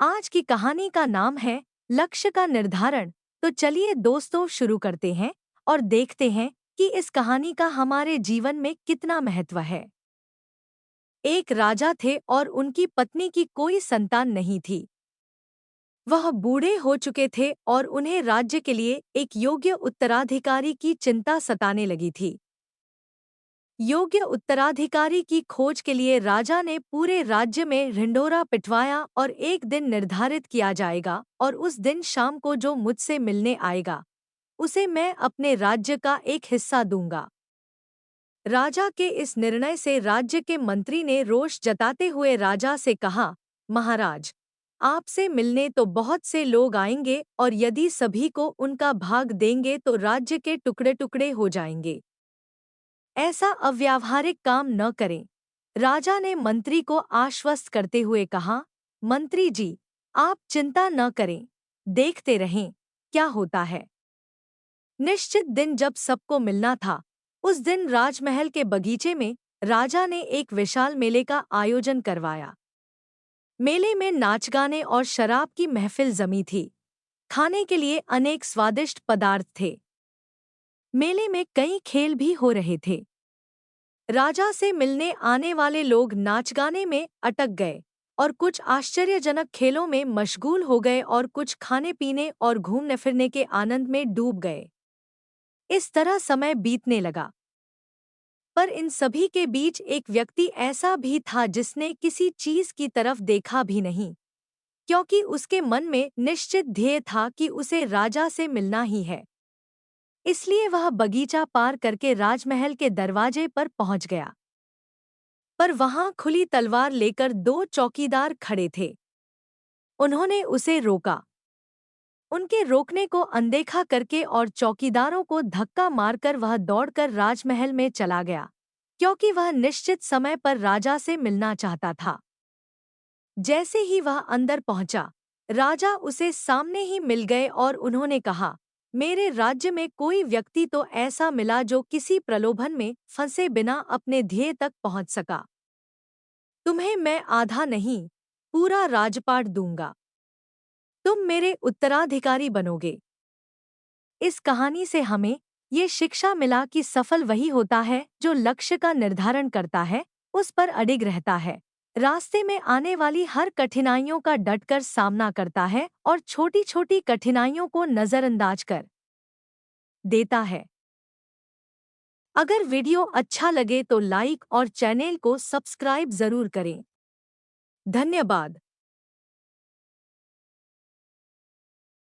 आज की कहानी का नाम है लक्ष्य का निर्धारण। तो चलिए दोस्तों शुरू करते हैं और देखते हैं कि इस कहानी का हमारे जीवन में कितना महत्व है। एक राजा थे और उनकी पत्नी की कोई संतान नहीं थी। वह बूढ़े हो चुके थे और उन्हें राज्य के लिए एक योग्य उत्तराधिकारी की चिंता सताने लगी थी। योग्य उत्तराधिकारी की खोज के लिए राजा ने पूरे राज्य में ढिंढोरा पिटवाया और एक दिन निर्धारित किया जाएगा और उस दिन शाम को जो मुझसे मिलने आएगा उसे मैं अपने राज्य का एक हिस्सा दूंगा। राजा के इस निर्णय से राज्य के मंत्री ने रोष जताते हुए राजा से कहा, महाराज, आपसे मिलने तो बहुत से लोग आएंगे और यदि सभी को उनका भाग देंगे तो राज्य के टुकड़े टुकड़े हो जाएंगे। ऐसा अव्यावहारिक काम न करें। राजा ने मंत्री को आश्वस्त करते हुए कहा, मंत्री जी, आप चिंता न करें, देखते रहें क्या होता है। निश्चित दिन जब सबको मिलना था, उस दिन राजमहल के बगीचे में राजा ने एक विशाल मेले का आयोजन करवाया। मेले में नाच गाने और शराब की महफिल जमी थी। खाने के लिए अनेक स्वादिष्ट पदार्थ थे। मेले में कई खेल भी हो रहे थे। राजा से मिलने आने वाले लोग नाच गाने में अटक गए और कुछ आश्चर्यजनक खेलों में मशगूल हो गए और कुछ खाने पीने और घूमने फिरने के आनंद में डूब गए। इस तरह समय बीतने लगा। पर इन सभी के बीच एक व्यक्ति ऐसा भी था जिसने किसी चीज की तरफ देखा भी नहीं, क्योंकि उसके मन में निश्चित ध्येय था कि उसे राजा से मिलना ही है। इसलिए वह बगीचा पार करके राजमहल के दरवाजे पर पहुंच गया। पर वहां खुली तलवार लेकर दो चौकीदार खड़े थे। उन्होंने उसे रोका। उनके रोकने को अनदेखा करके और चौकीदारों को धक्का मारकर वह दौड़कर राजमहल में चला गया, क्योंकि वह निश्चित समय पर राजा से मिलना चाहता था। जैसे ही वह अंदर पहुंचा, राजा उसे सामने ही मिल गए और उन्होंने कहा, मेरे राज्य में कोई व्यक्ति तो ऐसा मिला जो किसी प्रलोभन में फंसे बिना अपने ध्येय तक पहुंच सका। तुम्हें मैं आधा नहीं, पूरा राजपाट दूंगा। तुम मेरे उत्तराधिकारी बनोगे। इस कहानी से हमें ये शिक्षा मिला कि सफल वही होता है जो लक्ष्य का निर्धारण करता है, उस पर अडिग रहता है, रास्ते में आने वाली हर कठिनाइयों का डटकर सामना करता है और छोटी छोटी कठिनाइयों को नजरअंदाज कर देता है। अगर वीडियो अच्छा लगे तो लाइक और चैनल को सब्सक्राइब जरूर करें। धन्यवाद।